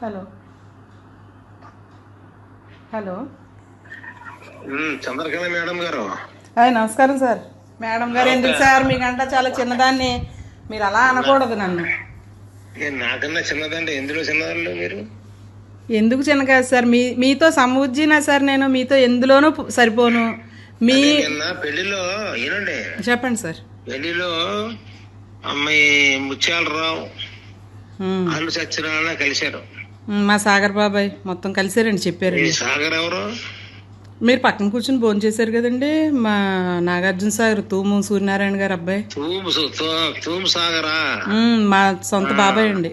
Hello hello Chandrakala madam గారు. నమస్కారం sir. Madam గారు ఎందుకు సార్? మీకంటే చాలా చిన్నదాన్ని, మీరు అలా అనకూడదు నన్ను. నాకన్నా చిన్నదండి. ఎందులో చిన్నదాన్ని మీరు? ఎందుకు చిన్న కాదు సార్, మీతో సమవుజ్జినా సార్. నేను మీతో ఎందులోనూ సరిపోను. మీ పెళ్లిలో ఏనండి, చెప్పండి సార్. పెళ్లిలో అమ్మాయి ముత్యాలరావు అల్లు సత్యనారాయణ కలిశారు. మా సాగర్ బాబాయ్ మొత్తం కలిసారండి, చెప్పారండి. సాగర్ ఎవరు? మీరు పక్కన కూర్చుని భోజనం చేశారు కదండి, మా నాగార్జున సాగర్, తూము సూర్యనారాయణ గారు అబ్బాయి. తూము సాగరా? మా సొంత బాబాయ్ అండి.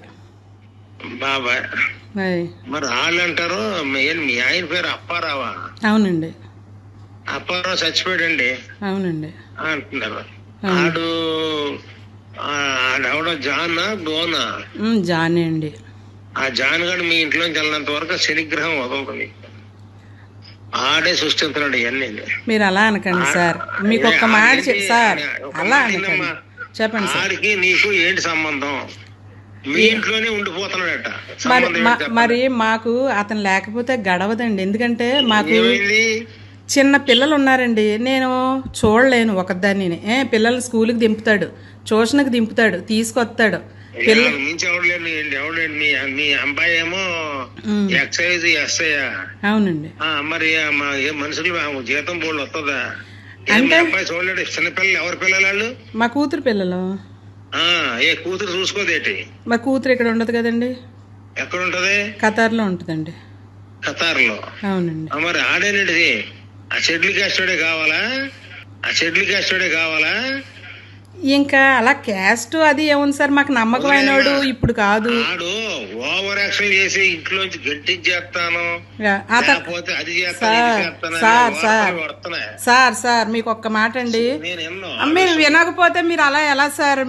బాబాయ్ మరి వాళ్ళు అంటారు మీ ఆయన పేరు అప్పారావా? అవునండి. అప్పారావు చచ్చిపోయాడండి. అవునండి అంటున్నారు. ఆడు ఆడెవడో జానా డోనా? జానే అండి. ఆ జాన్ గడు మీ ఇంట్లోంచి వెళ్ళినంత వరకు శనిగ్రహం వదలదు. ఆడే సృష్టిస్తున్నాడు ఇవన్నీ. మీరు అలా అనకండి సార్. మీకు ఒక్క మాట సార్, అలా అనకండి. చెప్పండి సార్. ఆడికి నీకు ఏంటి సంబంధం? మీ ఇంట్లోనే ఉండిపోతున్నాడట. మరి మాకు అతను లేకపోతే గడవదండి. ఎందుకంటే మాకు చిన్న పిల్లలు ఉన్నారండి. నేను చూడలేను ఒకదాన్ని. పిల్లల్ని స్కూల్కి దింపుతాడు, ట్యూషన్కి దింపుతాడు, తీసుకొస్తాడు. మీ అబ్బాయి ఏమో ఎక్సైజ్ ఎస్ఐ? అవునండి. మరి మనుషులు జీతం బోర్డు వస్తుందా? అంటే అబ్బాయి చూడలేడు. చిన్నపిల్లలు ఎవరి పిల్లలు వాళ్ళు? మా కూతురు పిల్లలు. ఏ కూతురు చూసుకోదేటి? మా కూతురు ఇక్కడ ఉండదు కదండి. ఎక్కడ ఉంటది? ఖతార్లో ఉంటుందండి. ఖతార్లో? అవునండి. మరి ఆడేనండి ఆ షెడ్యూల్ కాస్టోడే కావాలా? ఆ షెడ్యూల్ కాస్టోడే కావాలా? ఇంకా అలా క్యాస్ట్ అది ఏముంది సార్, మాకు నమ్మకమైనడు ఇప్పుడు కాదు. ఓవర్ యాక్షన్ చేసి ఇంట్లోంచి గట్టించేస్తాను సార్ మీకు ఒక్క మాట అండి. మీరు వినకపోతే మీరు అలా ఎలా సార్?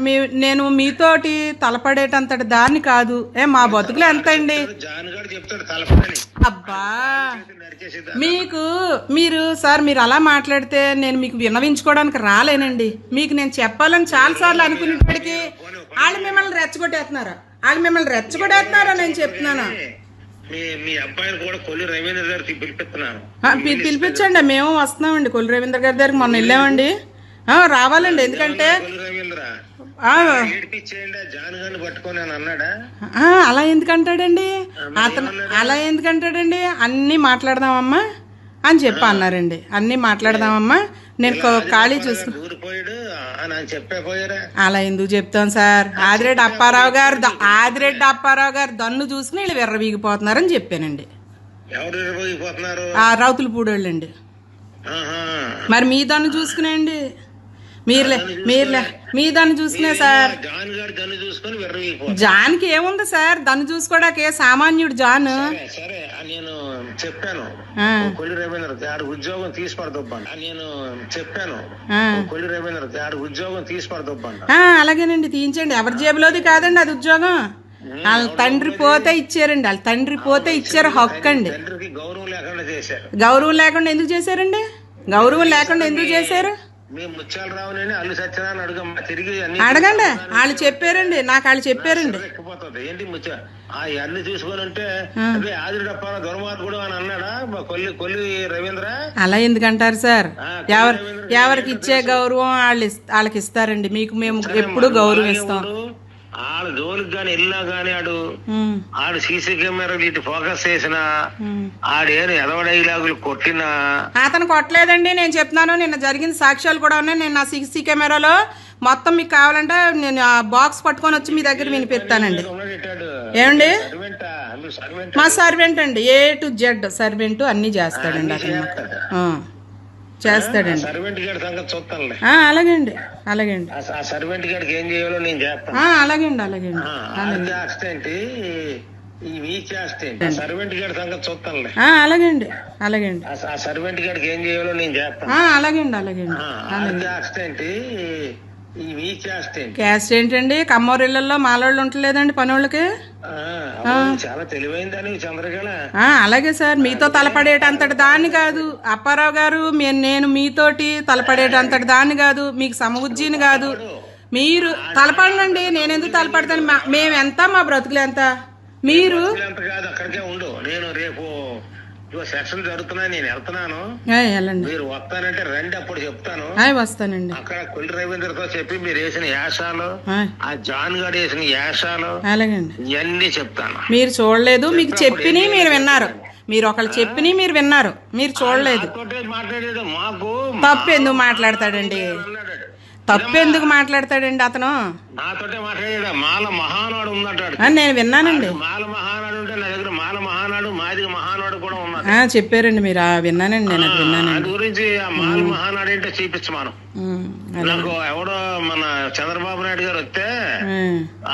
నేను మీతోటి తలపడేటంతటి దాన్ని కాదు. మా బతుకులు ఎంత అండి? అబ్బా మీరు అలా మాట్లాడితే నేను మీకు విన్నవించుకోవడానికి రాలేనండి. మీకు నేను చెప్పాలని చాలా సార్లు అనుకునేప్పటికీ వాళ్ళు మిమ్మల్ని రెచ్చగొట్టేస్తున్నారా నేను చెప్తున్నాను. పిలిపించండి, మేము వస్తున్నామండి. కొల్లు రవీంద్ర గారి దగ్గరికి మొన్న వెళ్ళామండి. రావాలండి. ఎందుకంటే అలా ఎందుకంటాడండి అతను? అలా ఎందుకంటాడండి? అన్నీ మాట్లాడదామమ్మా అని చెప్పి అన్నారండి. అన్నీ మాట్లాడదామమ్మా, నేను ఖాళీ చూసుకు. అలా ఎందుకు చెప్తాను సార్? ఆదిరెడ్డి అప్పారావు గారు దన్ను చూసుకుని వీళ్ళు విర్రవీగిపోతున్నారని చెప్పానండి. రౌతులపూడి వాళ్ళండి. మరి మీ దన్ను చూసుకునేయండి. మీ దాన్ని చూసుకునే సార్. జాన్కి ఏముంది సార్ దన్ను చూసుకోవడానికి? సామాన్యుడు జాన్. నేను చెప్పాను కొల్లి రవీంద్ర ఆడు ఉద్యోగం తీసిపడదొబ్బండి. నేను చెప్పాను కొల్లి రవీంద్ర ఆడు ఉద్యోగం తీసిపడదొబ్బండి. అలాగేనండి, తీయించండి. ఎవరి జేబులోది కాదండి అది ఉద్యోగం. వాళ్ళ తండ్రి పోతే ఇచ్చారండి. వాళ్ళ తండ్రి పోతే ఇచ్చారు, హక్కు అండి. గౌరవం లేకుండా చేశారు. గౌరవం లేకుండా ఎందుకు చేశారండి? గౌరవం లేకుండా ఎందుకు చేశారు? అల్లు సత్యనారాయణ తిరిగి అడగండి. వాళ్ళు చెప్పారండి, నాకు వాళ్ళు చెప్పారండి. ఏంటి అన్ని చూసుకొని ఉంటే ఆదిరెడ్డి దుర్మార్గుడు అని అన్నాడా కొల్లి రవీంద్ర? అలా ఎందుకంటారు సార్? ఎవరికి ఇచ్చే గౌరవం వాళ్ళకి ఇస్తారండి. మీకు మేము ఎప్పుడు గౌరవం ఇస్తాం. ఆడ జోలికి గాని వెళ్ళినా గాని ఆడు సీసీ కెమెరా ఇటు ఫోకస్ చేసిన ఆడేను ఎదవడైలాగులు కొట్టినా అతను కొట్టలేదండి. నేను చెప్తున్నాను, నిన్న జరిగిన సాక్ష్యాలు కూడా ఉన్నాయి. నేను నా సీసీ కెమెరాలో మొత్తం మీకు కావాలంటే నేను ఆ బాక్స్ పట్టుకొని వచ్చి మీ దగ్గర వినిపిస్తానండి. ఏమండి? మా సర్వెంట్ అండి, A to Z సర్వెంట్ అన్ని చేస్తాడండి అతను. చేస్తాడండి. అలాగేండి. సర్వెంట్ గారికి ఏం చేయాలో నేను చేస్తాను. అలాగేండి. సర్వెంట్ గారి సంగతి చూస్తానులే. అలాగేండి. సర్వెంట్ గారికి ఏం చేయాలో నేను చేస్తాను. అలాగేండి. క్యాస్ట్ ఏంటండి? కమ్మోరిళ్లలో మాలోళ్ళు ఉంటలేదండి పనోళ్ళకి. చాలా తెలివైందని చంద్రకళ. అలాగే సార్, మీతో తలపడేటంతటి దాన్ని కాదు అప్పారావు గారు. నేను మీతోటి తలపడేటంతటి దాన్ని కాదు, మీకు సమవుజ్జీని కాదు. మీరు తలపడండి. నేనెందుకు తలపడతాను? మేమెంత, మా బ్రతుకులు ఎంత? మీరు అంత కాదు, అక్కడికే ఉండు. నేను రేపు సెక్షన్ జరుగుతున్నాయి, నేను వెళ్తున్నాను. వెళ్ళండి, మీరు వస్తానంటే రండి, అప్పుడు చెప్తాను. వస్తానండి. అక్కడ కొల్లి రవీంద్రతో చెప్పి మీరు వేసిన యాసాలు, ఆ జాన్ గారు వేసిన యాసాలు, అలాగండి, ఇవన్నీ చెప్తాను. మీరు చూడలేదు, మీకు చెప్పిని మీరు విన్నారు. మీరు ఒకళ్ళు చెప్పిని మీరు విన్నారు, మీరు చూడలేదు. మాట్లాడాడు. మాకు తప్పు ఎందుకు మాట్లాడతాడండి? తప్పు ఎందుకు మాట్లాడతాడండి అతను? నాతోటే మాట్లాడాడు. మాల మహానాడు ఉందంటాడు. నేను విన్నానండి. మాల మహానాడు ఉంటే నా దగ్గర మాల మహానాడు, మాది మహానాడు కూడా ఉన్నాడు. చెప్పారండి మీరు. విన్నానండి, నేను అది విన్నానండి. అది గురించి ఆ మాల మహానాడు ఏంటో చూపించమాను. నాకు ఎవడో మన చంద్రబాబు నాయుడు గారు వస్తే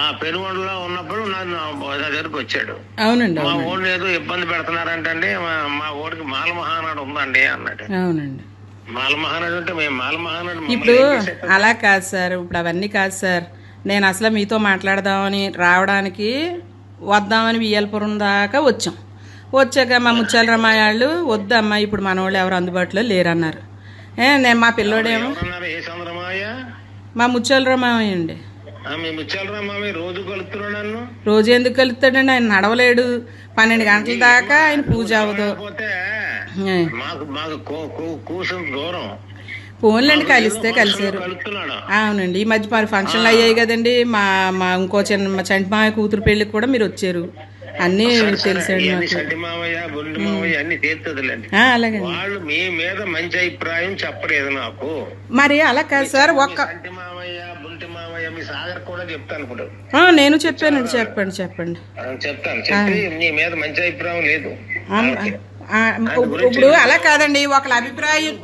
ఆ పెనుగొండలో ఉన్నప్పుడు నా దగ్గరకు వచ్చాడు. అవునండి, మా ఊళ్ళో ఏదో ఇబ్బంది పెడుతున్నారంటండి, మా ఊరికి మాల మహానాడు ఉందండి అన్నాడు. అవునండి, మాల మహానాడు అంటే మేము మాల మహానాడు. ఇప్పుడు అలా కాదు సార్, ఇప్పుడు అవన్నీ కాదు సార్. నేను అసలు మీతో మాట్లాడదామని రావడానికి వద్దామని వియ్యలపురం దాకా వచ్చాక మా ముత్యాల రమాయ వాళ్ళు వద్దమ్మా ఇప్పుడు మన వాళ్ళు ఎవరు అందుబాటులో లేరన్నారు. నేను మా పిల్లోడేమో ఏ చంద్రమాయ, మా ముత్యాల రమాయ అండి. మీ ముత్యాల రమాయ రోజు కలుస్తున్నాడు నన్ను. రోజు ఎందుకు కలుస్తాడండి? ఆయన నడవలేడు. 12 గంటల దాకా ఆయన పూజ అవ్వదు. కూసం దూరం ఫోన్లండి, కలిస్తే కలిసారు. అవునండి, ఈ మధ్య మరి ఫంక్షన్లు అయ్యాయి కదండి. మా ఇంకో చిన్న చంటి మామయ్య కూతురు పెళ్లికి కూడా మీరు వచ్చారు. అన్నీ తెలుసండి అలాగే. వాళ్ళు మీ మీద మంచి అభిప్రాయం చెప్పలేదు నాకు. మరి అలా కాదు సార్. చంటి మామయ్య, బుంటి మామయ్య, మీ సాగర్ కూడా చెప్తాను ఇప్పుడు. నేను చెప్పానండి. చెప్పండి చెప్తాను. చెప్పి మీ మీద మంచి అభిప్రాయం లేదు. ఇప్పుడు అలా కాదండి, ఒకళ్ళ అభిప్రాయం.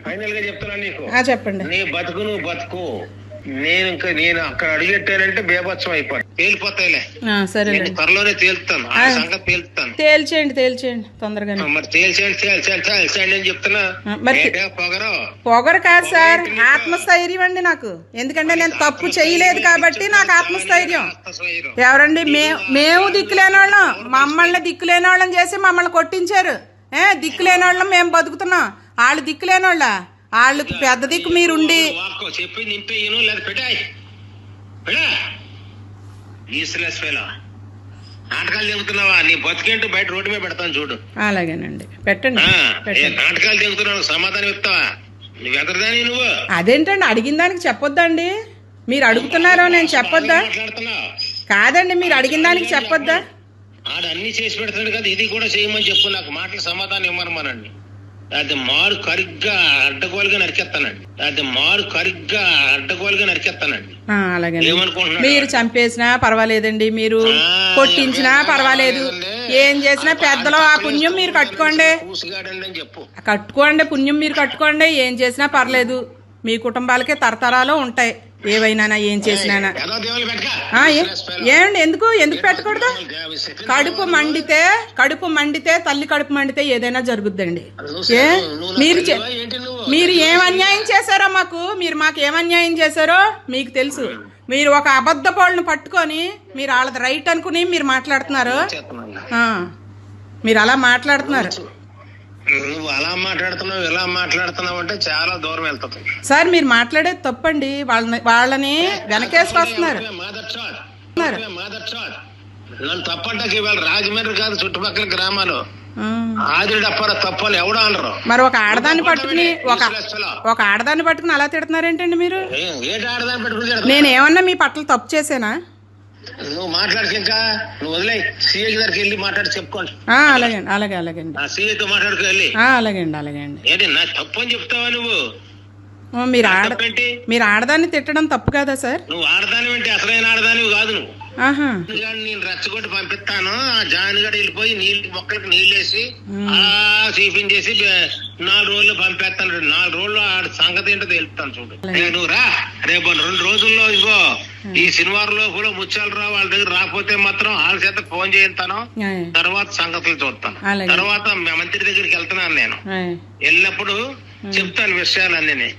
ఫైనల్ గా చెప్తున్నా నీకు, చెప్పండి. నీ బతుకు నువ్వు బతుకు. నేను అక్కడ అడిగెట్టానంటే బేభత్సం అయిపోయి తేలిపోతాయిలే. సరే, త్వరలోనే తేలుతాను. ఆ సంగతి తేలుతాను. తేల్చేయండి తొందరగా. మరి తేల్చేయండి అని చెప్తున్నా. పొగరు కాదు సార్, ఆత్మస్థైర్యం అండి నాకు. ఎందుకంటే నేను తప్పు చేయలేదు కాబట్టి నాకు ఆత్మస్థైర్యం. ఎవరండి? మేము దిక్కులేని వాళ్ళం, మమ్మల్ని దిక్కులేని వాళ్ళని చేసి మమ్మల్ని కొట్టించారు. దిక్కులేని వాళ్ళం మేము బతుకుతున్నాం. వాళ్ళు దిక్కులేని వాళ్ళ, వాళ్ళకి పెద్ద దిక్కు మీరుండి నాటకాలు చెబుతున్నావా? నీ బతికేంటో బయట రోడ్డు మీద పెడతాను చూడు. అలాగేనండి, పెట్టండి. నాటకాలు చెబుతున్నావు, సమాధానం ఇస్తావా? నువ్వు ఎదరదాని నువ్వు. అదేంటండి, అడిగిన దానికి చెప్పొద్దండి. మీరు అడుగుతున్నారో నేను చెప్పొద్దా? కాదండి, మీరు అడిగిన దానికి చెప్పొద్దా? ఆడు అన్ని చేసి పెడతాడు కదా, ఇది కూడా చేయమని చెప్పు. నాకు మాటలు సమాధానం ఇవ్వమనండి. అది మారు కరిగ్గా అడ్డగోలుగా నరికేస్తానండి. అలాగే. మీరు చంపేసినా పర్వాలేదండి, మీరు కొట్టించినా పర్వాలేదు, ఏం చేసినా పెద్దలో ఆ పుణ్యం మీరు కట్టుకోండి. పుణ్యం మీరు కట్టుకోండి. ఏం చేసినా పర్లేదు, మీ కుటుంబాలకే తరతరాలు ఉంటాయి. ఏవైనా ఏం చేసినా. ఏమండి, ఎందుకు పెట్టకూడదు? కడుపు మండితే తల్లి కడుపు మండితే ఏదైనా జరుగుద్దండి. మీరు ఏం అన్యాయం చేశారో మాకు ఏం అన్యాయం చేశారో మీకు తెలుసు. మీరు ఒక అబద్ధపోళ్ళను పట్టుకొని మీరు వాళ్ళది రైట్ అనుకుని మీరు మాట్లాడుతున్నారు. మీరు అలా మాట్లాడుతున్నారు. నువ్వు అలా మాట్లాడుతున్నావు, ఇలా మాట్లాడుతున్నావు అంటే చాలా దూరం వెళ్తుంది సార్. మీరు మాట్లాడేది తప్పండి. వాళ్ళని వెనకేసుకొస్తున్నారు. నన్ను తప్పంటాకి ఇవాళ రాజమండ్రి కాదు, చుట్టుపక్కల గ్రామాలు ఆదిడప్పారా తప్పని ఎవడో అనరు. మరి ఒక ఆడదాన్ని పట్టుకుని అలా తిడుతున్నారేంటండి మీరు? ఏంటి ఆడదాన్ని పట్టుకుని? నేనేమన్నా మీ పట్ల తప్పు చేసేనా? నువ్వు మాట్లాడికి ఇంకా నువ్వు వదిలే, సీఏ దగ్గరికి వెళ్ళి మాట్లాడి చెప్పుకోండి. అలాగే సీఏతో మాట్లాడుకు వెళ్ళి. అలాగే అండి. ఏంటి నా తప్పు అని చెప్తావా నువ్వు? మీరు ఆడదాన్ని తిట్టడం తప్పు కదా సార్? నువ్వు ఆడదాని ఏంటి? అసలైన ఆడదానివి కాదు నువ్వు. నేను రెచ్చగొట్టి పంపిస్తాను. ఆ జాయిన్గడ వెళ్ళిపోయి మొక్కలకు నీళ్ళేసి చూపించేసి 4 రోజులు పంపేస్తాను. 4 రోజులు ఆడ సంగతి ఏంటో తెలుస్తాను చూడు. నువ్వు రా, రేపు 2 రోజుల్లో ఇగో ఈ శనివారంలో కూడా ముత్యాలరావు వాళ్ళ దగ్గర రాకపోతే మాత్రం వాళ్ళ చేత ఫోన్ చేస్తాను. తర్వాత సంగతులు చూస్తాను. తర్వాత మంత్రి దగ్గరికి వెళ్తున్నాను. నేను వెళ్ళినప్పుడు చెప్తాను విషయాలన్నీ.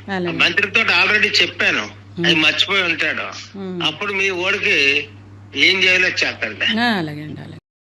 మంత్రితో ఆల్రెడీ చెప్పాను, అది మర్చిపోయి ఉంటాడు. అప్పుడు మీ ఓడికి ఏం చేయాలో చేస్తాడు. అలాగే అండి.